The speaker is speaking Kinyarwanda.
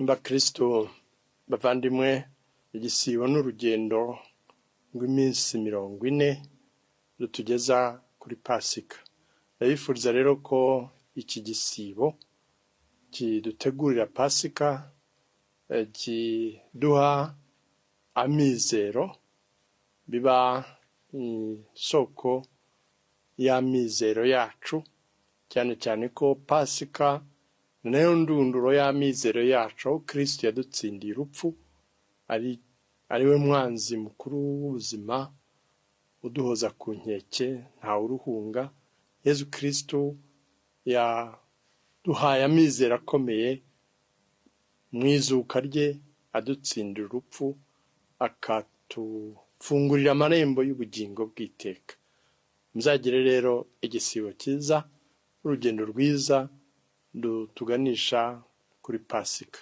Bakristo bavandimwe, igisibo n'urugendo rw'iminsi 40 rutugeza kuri Pasika. Ndabifuriza rero ko iki gisibo kidutegurira Pasika, kiduha amizero, biba isoko y'amizero yacu, cyane cyane ko Pasika nayo ndunduro y'amizero yacu, aho Kristo yadutsindiye urupfu, ari we mwanzi mukuru w'ubuzima, uduhoza ku nkeke ntawe uruhunga. Yezu Kristo yaduhaye amizero akomeye mu izuka rye, adutsindira urupfu, akatufungurira amarembo y'ubugingo bw'iteka. Muzagire rero igisibo cyiza, urugendo rwiza tuganisha kuri Pasika.